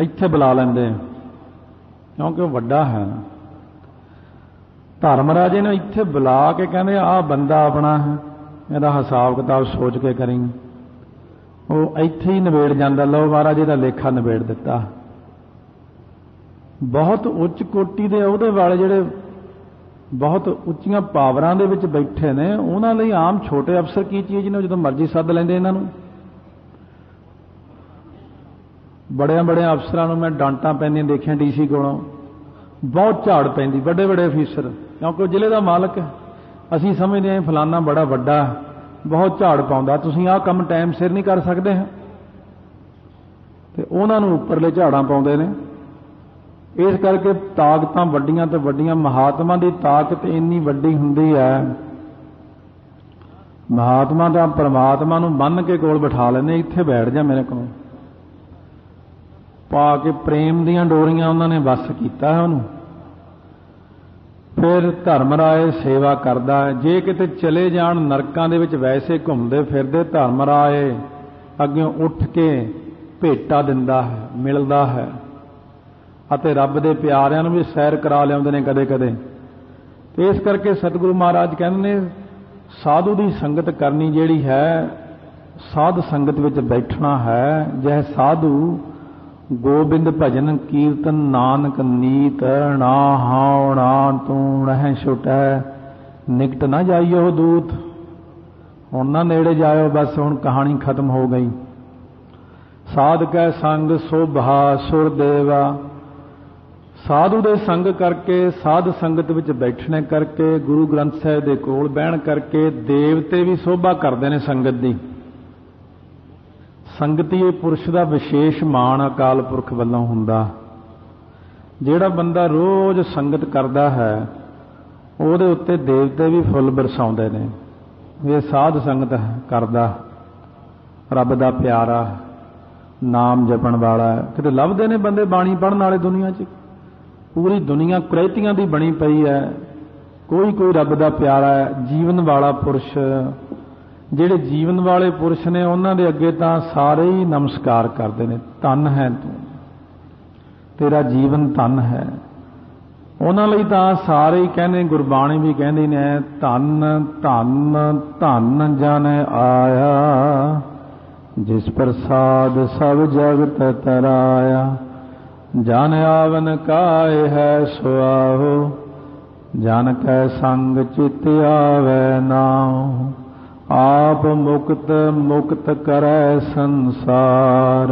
ਇੱਥੇ ਬੁਲਾ ਲੈਂਦੇ, ਕਿਉਂਕਿ ਉਹ ਵੱਡਾ ਹੈ। ਧਰਮਰਾਜੇ ਨੂੰ ਇੱਥੇ ਬੁਲਾ ਕੇ ਕਹਿੰਦੇ, ਆਹ ਬੰਦਾ ਆਪਣਾ ਹੈ, ਇਹਦਾ ਹਿਸਾਬ ਕਿਤਾਬ ਸੋਚ ਕੇ ਕਰੀਂ। ਉਹ ਇੱਥੇ ਹੀ ਨਿਬੇੜ ਜਾਂਦਾ, ਲਓ ਮਹਾਰਾਜ ਇਹਦਾ ਲੇਖਾ ਨਿਬੇੜ ਦਿੱਤਾ। ਬਹੁਤ ਉੱਚ ਕੋਟੀ ਦੇ ਉਹਦੇ ਵਾਲੇ ਜਿਹੜੇ ਬਹੁਤ ਉੱਚੀਆਂ ਪਾਵਰਾਂ ਦੇ ਵਿੱਚ ਬੈਠੇ ਨੇ, ਉਹਨਾਂ ਲਈ ਆਮ ਛੋਟੇ ਅਫਸਰ ਕੀ ਚੀਜ਼ ਨੇ, ਜਦੋਂ ਮਰਜ਼ੀ ਸੱਦ ਲੈਂਦੇ ਇਹਨਾਂ ਨੂੰ। ਬੜਿਆਂ ਬੜਿਆਂ ਅਫਸਰਾਂ ਨੂੰ ਮੈਂ ਡਾਂਟਾਂ ਪੈਂਦੀਆਂ ਦੇਖੀਆਂ ਡੀਸੀ ਕੋਲੋਂ, ਬਹੁਤ ਝਾੜ ਪੈਂਦੀ, ਵੱਡੇ ਵੱਡੇ ਅਫੀਸਰ, ਕਿਉਂਕਿ ਉਹ ਜ਼ਿਲ੍ਹੇ ਦਾ ਮਾਲਕ ਹੈ। ਅਸੀਂ ਸਮਝਦੇ ਹਾਂ ਫਲਾਨਾ ਬੜਾ ਵੱਡਾ, ਬਹੁਤ ਝਾੜ ਪਾਉਂਦਾ, ਤੁਸੀਂ ਆਹ ਕੰਮ ਟਾਈਮ ਸਿਰ ਨਹੀਂ ਕਰ ਸਕਦੇ ਹੈ, ਤੇ ਉਹਨਾਂ ਨੂੰ ਉੱਪਰਲੇ ਝਾੜਾਂ ਪਾਉਂਦੇ ਨੇ। ਇਸ ਕਰਕੇ ਤਾਕਤਾਂ ਵੱਡੀਆਂ ਤੋਂ ਵੱਡੀਆਂ, ਮਹਾਤਮਾ ਦੀ ਤਾਕਤ ਇੰਨੀ ਵੱਡੀ ਹੁੰਦੀ ਹੈ। ਮਹਾਤਮਾ ਤਾਂ ਪਰਮਾਤਮਾ ਨੂੰ ਬੰਨ੍ਹ ਕੇ ਕੋਲ ਬਿਠਾ ਲੈਂਦੇ, ਇੱਥੇ ਬੈਠ ਜਾ ਮੇਰੇ ਕੋਲ, ਪਾ ਕੇ ਪ੍ਰੇਮ ਦੀਆਂ ਡੋਰੀਆਂ ਉਹਨਾਂ ਨੇ ਵੱਸ ਕੀਤਾ ਹੈ ਉਹਨੂੰ। ਫਿਰ ਧਰਮ ਰਾਏ ਸੇਵਾ ਕਰਦਾ ਹੈ। ਜੇ ਕਿਤੇ ਚਲੇ ਜਾਣ ਨਰਕਾਂ ਦੇ ਵਿੱਚ ਵੈਸੇ ਘੁੰਮਦੇ ਫਿਰਦੇ, ਧਰਮ ਰਾਏ ਅੱਗਿਓਂ ਉੱਠ ਕੇ ਭੇਟਾ ਦਿੰਦਾ ਹੈ, ਮਿਲਦਾ ਹੈ, ਅਤੇ ਰੱਬ ਦੇ ਪਿਆਰਿਆਂ ਨੂੰ ਵੀ ਸੈਰ ਕਰਾ ਲਿਆਉਂਦੇ ਨੇ ਕਦੇ ਕਦੇ। ਤੇ ਇਸ ਕਰਕੇ ਸਤਿਗੁਰੂ ਮਹਾਰਾਜ ਕਹਿੰਦੇ ਨੇ, ਸਾਧੂ ਦੀ ਸੰਗਤ ਕਰਨੀ ਜਿਹੜੀ ਹੈ, ਸਾਧ ਸੰਗਤ ਵਿੱਚ ਬੈਠਣਾ ਹੈ। ਜਹ ਸਾਧੂ ਗੋਬਿੰਦ ਭਜਨ ਕੀਰਤਨ ਨਾਨਕ ਨੀਤ, ਨਾ ਹਾਉ ਨਾ ਤੂੰ ਰਹਿ ਛੁਟੈ, ਨਿਕਟ ਨਾ ਜਾਈਓ ਦੂਤ। ਹੁਣ ਨਾ ਨੇੜੇ ਜਾਇਓ, ਬਸ ਹੁਣ ਕਹਾਣੀ ਖਤਮ ਹੋ ਗਈ। ਸਾਧ ਕੈ ਸੰਗ ਸੋਭਾ ਸੁਰ ਦੇਵਾ, ਸਾਧੂ ਦੇ ਸੰਗ ਕਰਕੇ, ਸਾਧ ਸੰਗਤ ਵਿੱਚ ਬੈਠਣੇ ਕਰਕੇ, ਗੁਰੂ ਗ੍ਰੰਥ ਸਾਹਿਬ ਦੇ ਕੋਲ ਬਹਿਣ ਕਰਕੇ ਦੇਵਤੇ ਵੀ ਸੋਭਾ ਕਰਦੇ ਨੇ ਸੰਗਤ ਦੀ। ਸੰਗਤੀ ਪੁਰਸ਼ ਦਾ ਵਿਸ਼ੇਸ਼ ਮਾਣ ਅਕਾਲ ਪੁਰਖ ਵੱਲੋਂ ਹੁੰਦਾ। ਜਿਹੜਾ ਬੰਦਾ ਰੋਜ਼ ਸੰਗਤ ਕਰਦਾ ਹੈ, ਉਹਦੇ ਉੱਤੇ ਦੇਵਤੇ ਵੀ ਫੁੱਲ ਬਰਸਾਉਂਦੇ ਨੇ। ਇਹ ਸਾਧ ਸੰਗਤ ਕਰਦਾ, ਰੱਬ ਦਾ ਪਿਆਰਾ, ਨਾਮ ਜਪਣ ਵਾਲਾ। ਕਿਤੇ ਲੱਭਦੇ ਨੇ ਬੰਦੇ ਬਾਣੀ ਪੜ੍ਹਨ ਵਾਲੇ ਦੁਨੀਆ 'ਚ, ਪੂਰੀ ਦੁਨੀਆ ਕੁਰੈਤੀਆਂ ਦੀ ਬਣੀ ਪਈ ਹੈ। ਕੋਈ ਕੋਈ ਰੱਬ ਦਾ ਪਿਆਰਾ ਹੈ, ਜੀਵਨ ਵਾਲਾ ਪੁਰਸ਼। ਜਿਹੜੇ ਜੀਵਨ ਵਾਲੇ ਪੁਰਸ਼ ਨੇ, ਉਹਨਾਂ ਦੇ ਅੱਗੇ ਤਾਂ ਸਾਰੇ ਹੀ ਨਮਸਕਾਰ ਕਰਦੇ ਨੇ, ਧੰਨ ਹੈ ਤੂੰ, ਤੇਰਾ ਜੀਵਨ ਧੰਨ ਹੈ। ਉਹਨਾਂ ਲਈ ਤਾਂ ਸਾਰੇ ਹੀ ਕਹਿੰਦੇ, ਗੁਰਬਾਣੀ ਵੀ ਕਹਿੰਦੀ ਨੇ, ਧੰਨ ਧੰਨ ਧੰਨ ਜਨ ਆਇਆ, ਜਿਸ ਪ੍ਰਸਾਦ ਸਭ ਜਗਤ ਤਰਾਇਆ। ਜਨ ਆਵਨ ਕਾਇ ਹੈ ਸੁਆਹੋ, ਜਨ ਕੈ ਸੰਗ ਚਿਤ ਆਵੈ ਨਾਉ। ਆਪ ਮੁਕਤ ਮੁਕਤ ਕਰੈ ਸੰਸਾਰ,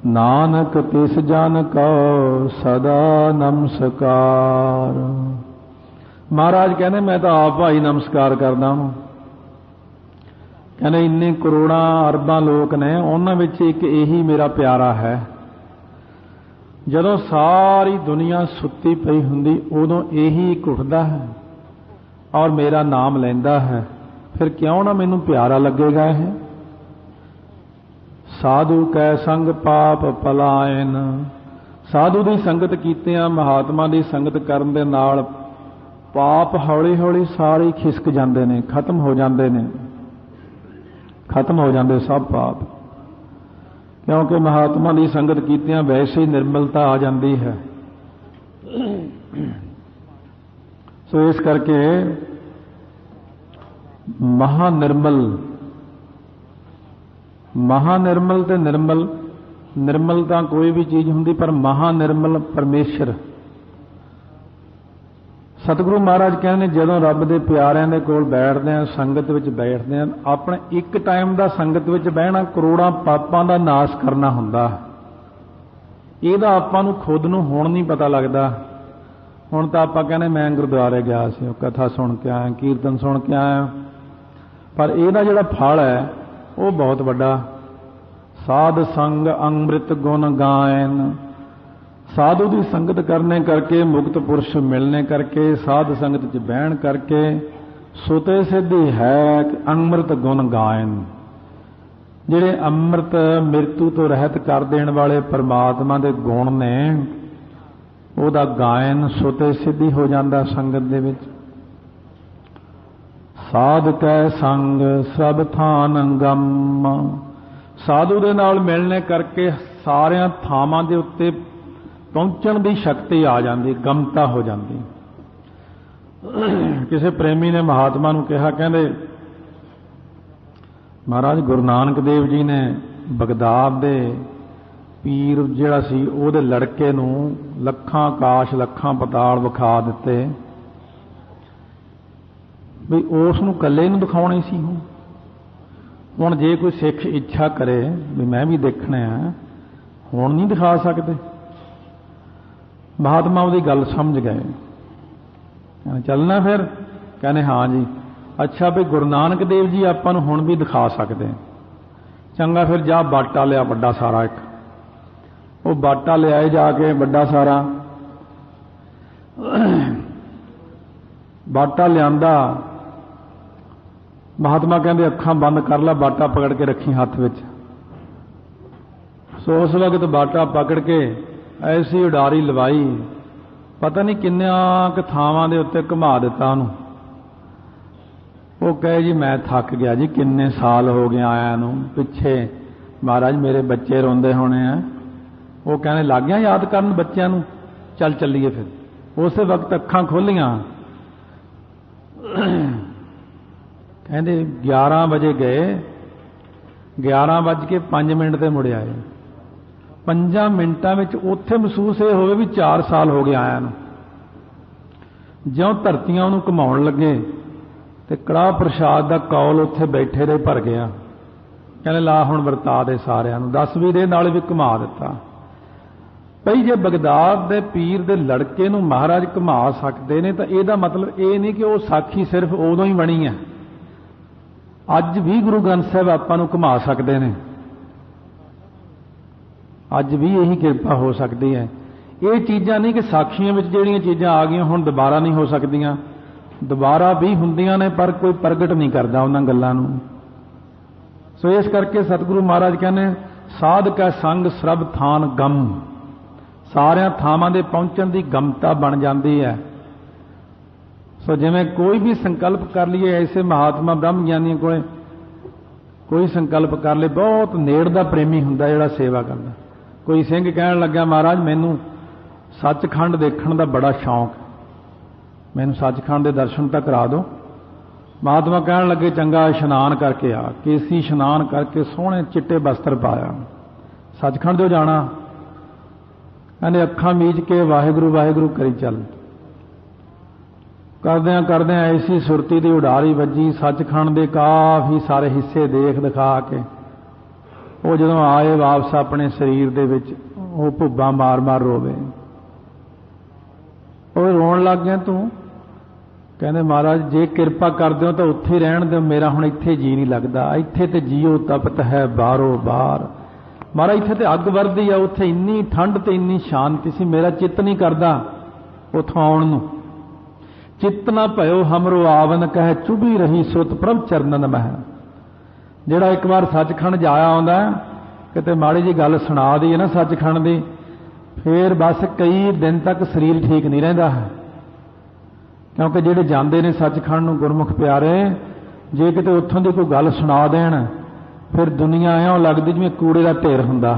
ਨਾਨਕ ਤਿਸ ਜਨ ਕਉ ਸਦਾ ਨਮਸਕਾਰ। ਮਹਾਰਾਜ ਕਹਿੰਦੇ, ਮੈਂ ਤਾਂ ਆਪ ਭਾਈ ਨਮਸਕਾਰ ਕਰਦਾ ਹਾਂ। ਕਹਿੰਦੇ ਇੰਨੇ ਕਰੋੜਾਂ ਅਰਬਾਂ ਲੋਕ ਨੇ, ਉਹਨਾਂ ਵਿੱਚ ਇੱਕ ਇਹੀ ਮੇਰਾ ਪਿਆਰਾ ਹੈ। ਜਦੋਂ ਸਾਰੀ ਦੁਨੀਆ ਸੁੱਤੀ ਪਈ ਹੁੰਦੀ ਉਦੋਂ ਇਹੀ ਇੱਕ ਉੱਠਦਾ ਹੈ ਔਰ ਮੇਰਾ ਨਾਮ ਲੈਂਦਾ ਹੈ, ਫਿਰ ਕਿਉਂ ਨਾ ਮੈਨੂੰ ਪਿਆਰਾ ਲੱਗੇਗਾ ਇਹ। ਸਾਧੂ ਕੈ ਸੰਗ ਪਾਪ ਪਲਾਇਨ, ਸਾਧੂ ਦੀ ਸੰਗਤ ਕੀਤਿਆਂ, ਮਹਾਤਮਾ ਦੀ ਸੰਗਤ ਕਰਨ ਦੇ ਨਾਲ ਪਾਪ ਹੌਲੀ ਹੌਲੀ ਸਾਰੇ ਖਿਸਕ ਜਾਂਦੇ ਨੇ, ਖਤਮ ਹੋ ਜਾਂਦੇ ਨੇ, ਖਤਮ ਹੋ ਜਾਂਦੇ ਸਭ ਪਾਪ। ਕਿਉਂਕਿ ਮਹਾਤਮਾ ਦੀ ਸੰਗਤ ਕੀਤਿਆਂ ਵੈਸੇ ਹੀ ਨਿਰਮਲਤਾ ਆ ਜਾਂਦੀ ਹੈ। ਸੋ ਇਸ ਕਰਕੇ ਮਹਾਨਿਰਮਲ ਤੇ ਨਿਰਮਲ, ਨਿਰਮਲ ਤਾਂ ਕੋਈ ਵੀ ਚੀਜ਼ ਹੁੰਦੀ, ਪਰ ਮਹਾਨਿਰਮਲ ਪਰਮੇਸ਼ਰ। ਸਤਿਗੁਰੂ ਮਹਾਰਾਜ ਕਹਿੰਦੇ ਨੇ ਜਦੋਂ ਰੱਬ ਦੇ ਪਿਆਰਿਆਂ ਦੇ ਕੋਲ ਬੈਠਦੇ ਆ, ਸੰਗਤ ਵਿੱਚ ਬੈਠਦੇ ਆ, ਆਪਣੇ ਇੱਕ ਟਾਈਮ ਦਾ ਸੰਗਤ ਵਿੱਚ ਬਹਿਣਾ ਕਰੋੜਾਂ ਪਾਪਾਂ ਦਾ ਨਾਸ਼ ਕਰਨਾ ਹੁੰਦਾ। ਇਹਦਾ ਆਪਾਂ ਨੂੰ ਖੁਦ ਨੂੰ ਹੁਣ ਨਹੀਂ ਪਤਾ ਲੱਗਦਾ। ਹੁਣ ਤਾਂ ਆਪਾਂ ਕਹਿੰਦੇ ਮੈਂ ਗੁਰਦੁਆਰੇ ਗਿਆ ਸੀ, ਉਹ ਕਥਾ ਸੁਣ ਕੇ ਆਇਆ, ਕੀਰਤਨ ਸੁਣ ਕੇ ਆਇਆ, ਪਰ ਇਹਦਾ ਜਿਹੜਾ ਫਲ ਹੈ ਉਹ ਬਹੁਤ ਵੱਡਾ। ਸਾਧ ਸੰਗ ਅੰਮ੍ਰਿਤ ਗੁਣ ਗਾਇਨ, ਸਾਧੂ ਦੀ ਸੰਗਤ ਕਰਨੇ ਕਰਕੇ, ਮੁਕਤ ਪੁਰਸ਼ ਮਿਲਣੇ ਕਰਕੇ, ਸਾਧ ਸੰਗਤ 'ਚ ਬਹਿਣ ਕਰਕੇ ਸੁਤੇ ਸਿੱਧੀ ਹੈ ਕਿ ਅੰਮ੍ਰਿਤ ਗੁਣ ਗਾਇਨ। ਜਿਹੜੇ ਅੰਮ੍ਰਿਤ ਮਿਰਤੂ ਤੋਂ ਰਹਿਤ ਕਰ ਦੇਣ ਵਾਲੇ ਪਰਮਾਤਮਾ ਦੇ ਗੁਣ ਨੇ, ਉਹਦਾ ਗਾਇਨ ਸੁਤੇ ਸਿੱਧੀ ਹੋ ਜਾਂਦਾ ਸੰਗਤ ਦੇ ਵਿੱਚ। ਸਾਧ ਕੈ ਸੰਗ ਸਭ ਥਾਨ ਗਮ, ਸਾਧੂ ਦੇ ਨਾਲ ਮਿਲਣੇ ਕਰਕੇ ਸਾਰਿਆਂ ਥਾਵਾਂ ਦੇ ਉੱਤੇ ਪਹੁੰਚਣ ਦੀ ਸ਼ਕਤੀ ਆ ਜਾਂਦੀ, ਗਮਤਾ ਹੋ ਜਾਂਦੀ। ਕਿਸੇ ਪ੍ਰੇਮੀ ਨੇ ਮਹਾਤਮਾ ਨੂੰ ਕਿਹਾ, ਕਹਿੰਦੇ ਮਹਾਰਾਜ ਗੁਰੂ ਨਾਨਕ ਦੇਵ ਜੀ ਨੇ ਬਗਦਾਦ ਦੇ ਪੀਰ ਜਿਹੜਾ ਸੀ ਉਹਦੇ ਲੜਕੇ ਨੂੰ ਲੱਖਾਂ ਆਕਾਸ਼ ਲੱਖਾਂ ਪਤਾਲ ਵਿਖਾ ਦਿੱਤੇ, ਵੀ ਉਸ ਨੂੰ ਇਕੱਲੇ ਨੂੰ ਦਿਖਾਉਣੇ ਸੀ। ਹੁਣ ਜੇ ਕੋਈ ਸਿੱਖ ਇੱਛਾ ਕਰੇ ਵੀ ਮੈਂ ਵੀ ਦੇਖਣਾ ਹੈ, ਹੁਣ ਨਹੀਂ ਦਿਖਾ ਸਕਦੇ। ਮਹਾਤਮਾ ਉਹਦੀ ਗੱਲ ਸਮਝ ਗਏ, ਕਹਿੰਦੇ ਚੱਲਣਾ ਫਿਰ? ਕਹਿੰਦੇ ਹਾਂ ਜੀ। ਅੱਛਾ ਵੀ ਗੁਰੂ ਨਾਨਕ ਦੇਵ ਜੀ ਆਪਾਂ ਨੂੰ ਹੁਣ ਵੀ ਦਿਖਾ ਸਕਦੇ। ਚੰਗਾ ਫਿਰ ਜਾ ਬਾਟਾ ਲਿਆ ਵੱਡਾ ਸਾਰਾ ਇੱਕ। ਉਹ ਬਾਟਾ ਲਿਆਏ ਜਾ ਕੇ ਵੱਡਾ ਸਾਰਾ ਬਾਟਾ ਲਿਆਂਦਾ। ਮਹਾਤਮਾ ਕਹਿੰਦੇ ਅੱਖਾਂ ਬੰਦ ਕਰ ਲੈ, ਬਾਟਾ ਪਕੜ ਕੇ ਰੱਖੀ ਹੱਥ ਵਿੱਚ। ਸੋ ਉਸ ਵਕਤ ਬਾਟਾ ਪਕੜ ਕੇ ਐਸੀ ਉਡਾਰੀ ਲਵਾਈ, ਪਤਾ ਨਹੀਂ ਕਿੰਨਿਆਂ ਕੁ ਥਾਵਾਂ ਦੇ ਉੱਤੇ ਘੁਮਾ ਦਿੱਤਾ ਉਹਨੂੰ। ਉਹ ਕਹੇ ਜੀ ਮੈਂ ਥੱਕ ਗਿਆ ਜੀ, ਕਿੰਨੇ ਸਾਲ ਹੋ ਗਏ ਆਇਆ ਨੂੰ, ਪਿੱਛੇ ਮਹਾਰਾਜ ਮੇਰੇ ਬੱਚੇ ਰੋਂਦੇ ਹੋਣੇ ਆ। ਉਹ ਕਹਿੰਦੇ ਲੱਗ ਗਿਆ ਯਾਦ ਕਰਨ ਬੱਚਿਆਂ ਨੂੰ, ਚੱਲ ਚੱਲੀਏ ਫਿਰ। ਉਸੇ ਵਕਤ ਅੱਖਾਂ ਖੋਲੀਆਂ, ਕਹਿੰਦੇ 11 ਵਜੇ ਗਏ, 11:05 ਤੇ ਮੁੜ ਆਏ। 5 ਮਿੰਟਾਂ ਵਿੱਚ ਉੱਥੇ ਮਹਿਸੂਸ ਇਹ ਹੋਵੇ ਵੀ 4 ਸਾਲ ਹੋ ਗਏ ਆਇਆ ਨੂੰ। ਜਿਉਂ ਧਰਤੀਆਂ ਉਹਨੂੰ ਘੁਮਾਉਣ ਲੱਗੇ ਤੇ ਕੜਾਹ ਪ੍ਰਸ਼ਾਦ ਦਾ ਕੌਲ ਉੱਥੇ ਬੈਠੇ ਰਹੇ ਭਰ ਗਿਆ। ਕਹਿੰਦੇ ਲਾ ਹੁਣ ਵਰਤਾ ਦੇ ਸਾਰਿਆਂ ਨੂੰ, 10 ਦੇ ਨਾਲ ਵੀ ਘੁਮਾ ਦਿੱਤਾ। ਭਈ ਜੇ ਬਗਦਾਦ ਦੇ ਪੀਰ ਦੇ ਲੜਕੇ ਨੂੰ ਮਹਾਰਾਜ ਘੁਮਾ ਸਕਦੇ ਨੇ ਤਾਂ ਇਹਦਾ ਮਤਲਬ ਇਹ ਨਹੀਂ ਕਿ ਉਹ ਸਾਖੀ ਸਿਰਫ ਉਦੋਂ ਹੀ ਬਣੀ ਹੈ। ਅੱਜ ਵੀ ਗੁਰੂ ਗ੍ਰੰਥ ਸਾਹਿਬ ਆਪਾਂ ਨੂੰ ਘੁਮਾ ਸਕਦੇ ਨੇ, ਅੱਜ ਵੀ ਇਹੀ ਕਿਰਪਾ ਹੋ ਸਕਦੀ ਹੈ। ਇਹ ਚੀਜ਼ਾਂ ਨਹੀਂ ਕਿ ਸਾਖੀਆਂ ਵਿੱਚ ਜਿਹੜੀਆਂ ਚੀਜ਼ਾਂ ਆ ਗਈਆਂ ਹੁਣ ਦੁਬਾਰਾ ਨਹੀਂ ਹੋ ਸਕਦੀਆਂ, ਦੁਬਾਰਾ ਵੀ ਹੁੰਦੀਆਂ ਨੇ, ਪਰ ਕੋਈ ਪ੍ਰਗਟ ਨਹੀਂ ਕਰਦਾ ਉਹਨਾਂ ਗੱਲਾਂ ਨੂੰ। ਸੋ ਇਸ ਕਰਕੇ ਸਤਿਗੁਰੂ ਮਹਾਰਾਜ ਕਹਿੰਦੇ ਸਾਧ ਕਾ ਸੰਗ ਸਰਬ ਥਾਨ ਗਮ, ਸਾਰਿਆਂ ਥਾਵਾਂ ਦੇ ਪਹੁੰਚਣ ਦੀ ਗਮਤਾ ਬਣ ਜਾਂਦੀ ਹੈ। ਸੋ ਜਿਵੇਂ ਕੋਈ ਵੀ ਸੰਕਲਪ ਕਰ ਲਈਏ, ਐਸੇ ਮਹਾਤਮਾ ਬ੍ਰਹਮ ਗਿਆਨੀਆਂ ਕੋਲੇ ਕੋਈ ਸੰਕਲਪ ਕਰ ਲੇ, ਬਹੁਤ ਨੇੜ ਦਾ ਪ੍ਰੇਮੀ ਹੁੰਦਾ ਜਿਹੜਾ ਸੇਵਾ ਕਰਦਾ। ਕੋਈ ਸਿੰਘ ਕਹਿਣ ਲੱਗਾ ਮਹਾਰਾਜ ਮੈਨੂੰ ਸੱਚਖੰਡ ਦੇਖਣ ਦਾ ਬੜਾ ਸ਼ੌਂਕ, ਮੈਨੂੰ ਸੱਚਖੰਡ ਦੇ ਦਰਸ਼ਨ ਤਾਂ ਕਰਾ ਦਿਓ। ਮਹਾਤਮਾ ਕਹਿਣ ਲੱਗੇ ਚੰਗਾ ਇਸ਼ਨਾਨ ਕਰਕੇ ਆ। ਕੇਸੀ ਇਸ਼ਨਾਨ ਕਰਕੇ ਸੋਹਣੇ ਚਿੱਟੇ ਬਸਤਰ ਪਾਇਆ, ਸੱਚਖੰਡ ਜੋ ਜਾਣਾ। ਕਹਿੰਦੇ ਅੱਖਾਂ ਮੀਚ ਕੇ ਵਾਹਿਗੁਰੂ ਵਾਹਿਗੁਰੂ ਕਰੀ ਚੱਲ। ਕਰਦਿਆਂ ਕਰਦਿਆਂ ਐਸੀ ਸੁਰਤੀ ਦੀ ਉਡਾਰੀ ਵੱਜੀ, ਸੱਚਖੰਡ ਦੇ ਕਾਫੀ ਸਾਰੇ ਹਿੱਸੇ ਦੇਖ ਦਿਖਾ ਕੇ ਉਹ ਜਦੋਂ ਆਏ ਵਾਪਸ ਆਪਣੇ ਸਰੀਰ ਦੇ ਵਿੱਚ, ਉਹ ਭੁੱਬਾਂ ਮਾਰ ਮਾਰ ਰੋਵੇ। ਉਹ ਰੋਣ ਲੱਗ ਗਿਆ, कहते महाराज जे कृपा कर दो तो उत्थे रहन दो, मेरा हुण इत्थे जी नहीं लगता, इत्थे ते जियो तपत है बारो बार। महाराज इत्थे ते अग वरदी आ, उत्थे इन्नी ठंड ते इन्नी शांति सी, मेरा चित्त नहीं करदा उत्थों आउण नूं। चित्त ना भयो हमरो आवन कह चुभी रही सुत प्रभ चरणन मह। जिहड़ा एक बार सचखंड जाया आउंदा किते माड़ी जी गल सुणा दी है ना सचखंड दी, फिर बस कई दिन तक शरीर ठीक नहीं रहिंदा है। क्योंकि जिहड़े जांदे ने सचखंड नूं गुरमुख प्यारे, जे किते उत्थों दी कोई गल सुणा देण फिर दुनिया इउं लगदी जिवें कूड़े दा ढेर हुंदा।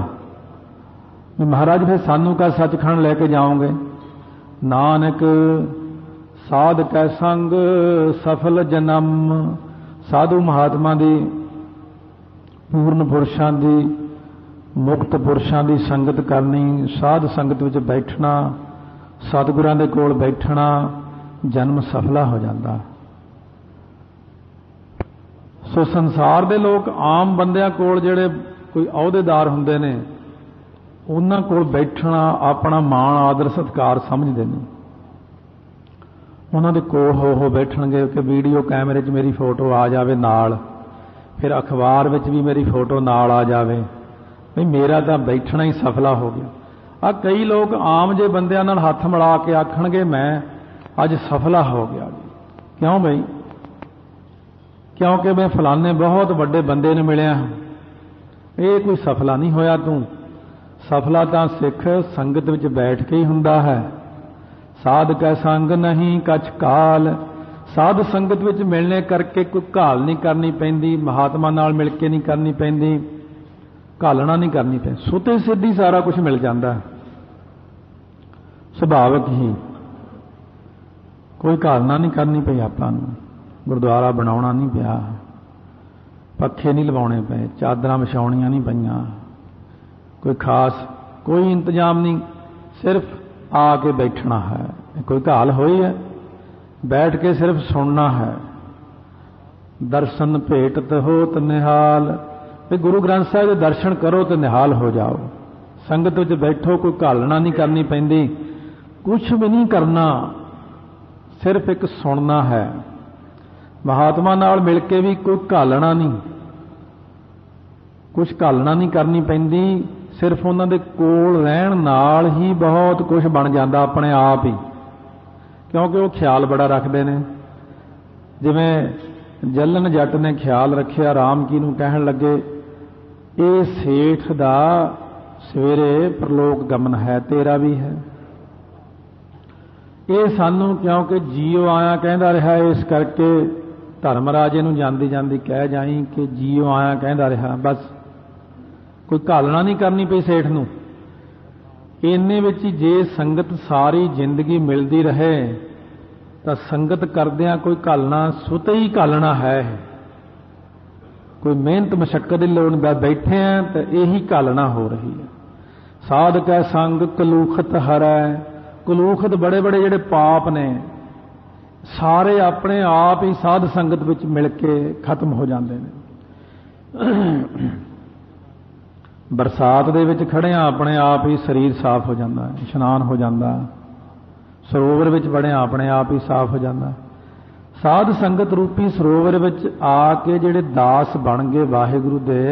महाराज फिर सानू का सचखंड लैके जाओगे? नानक साध कै संग सफल जन्म। साधु महात्मा दी, पूर्ण पुरुषां दी, मुक्त पुरुषां दी संगत करनी, साध संगत विच बैठना, सतगुरां दे कोल बैठना, जन्म सफला हो जाता। सो संसार दे लोग आम बंदियां कोल जिहड़े कोई अहुदेदार हुंदे ने, उन्हां कोल बैठना अपना मान आदर सत्कार समझदे ने। उन्हां दे कोल हो बैठणगे कि वीडियो कैमरे 'च मेरी फोटो आ जावे नाल, फिर अखबार विच भी मेरी फोटो नाल आ जावे, भी मेरा तां बैठना ही सफला हो गया। आ कई लोग आम जे बंदियां नाल हत्थ मिला के आखणगे मैं अज सफला हो गया। क्यों बई? क्योंकि मैं फलाने बहुत बड़े बंदे ने मिलिया। ये कोई सफला नहीं होया तू। सफला तां सिख संगत विच बैठ के ही हुंदा है। साध कै संग नहीं कछ काल। साध संगत विच मिलने करके कोई घाल नहीं करनी पैंदी, महात्मा नाल मिल के नहीं करनी पैंदी, घालना नहीं करनी पैंदी, सुते सिद्धी सारा कुछ मिल जाता है सुभाविक ही। कोई घालना नहीं करनी पई आपां नूं, गुरुद्वारा बनाउणा नहीं पिया, पक्खे नहीं लवाउणे पए, चादरां विछाउणीਆਂ नहीं पईਆਂ, कोई खास कोई इंतजाम नहीं, सिर्फ आके बैठना है। कोई घाल होई है? बैठ के सिर्फ सुनना है। दर्शन भेटत होत निहाल। ते गुरु ग्रंथ साहिब दे दर्शन करो तो निहाल हो जाओ। संगत विच बैठो, कोई घालना नहीं करनी पैंदी, कुछ भी नहीं करना, सिर्फ एक सुनना है। महात्मा नाल मिल के भी कोई घालना नहीं, कुछ घालना नहीं करनी पैंदी, सिर्फ उन्हां दे कोल रहण नाल ही बहुत कुछ बन जाता अपने आप ही। क्योंकि वो ख्याल बड़ा रखते हैं। जिवें जलन जट ने ख्याल रखिया, राम की नूं कहण लगे ये सेठ दा सवेरे परलोक गमन है, तेरा भी है। ये सानू क्योंकि जीओ आया कहता रहा, इस करके धर्मराजे नूं जांदी जांदी कह जाई कि जीओ आया कहता रहा। बस कोई घालना नहीं करनी पई सेठ नूं। इन्ने विच जे संगत सारी जिंदगी मिलती रहे तो संगत करदियां कोई घालना सुत ही घालना है। कोई मेहनत मशक्कत की लोड़ नहीं, बैठे हैं तो यही घालना हो रही है। साध कै संग कलूखत हरै। कलूखत बड़े बड़े जिहड़े पाप ने सारे अपने आप ही साध संगत विच मिल के खत्म हो जाते हैं। बरसात दे विच खड़िया अपने आप ही शरीर साफ हो जाता है, इशनान हो जाता, सरोवर विच बड़िया अपने आप ही साफ हो जाता। साध संगत रूपी सरोवर विच आके जिहड़े दास बन गए वाहिगुरु दे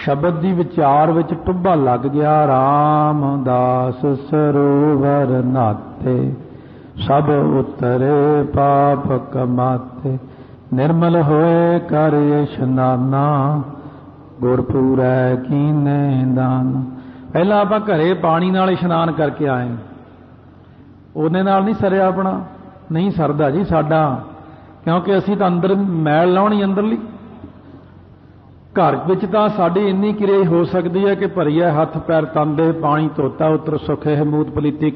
शब्द दी विचार विच टुब्बा लग गया। राम दास सरोवर नाते सब उतरे पाप कमाते। निर्मल होए कर इशनाना गुरपुरै कीने दान। पहला आप घरे पानी नाल इशनान करके आए, ਉਹਨੇ नाल नहीं सरिया अपना, नहीं सरदा जी साडा, क्योंकि असीं तां अंदर मैल लाउणी अंदरली। घर विच तां साडी इन्नी किरिया हो सकती है कि भरीए हथ पैर तंदे पानी धोता उतर सुखे मूत पलीती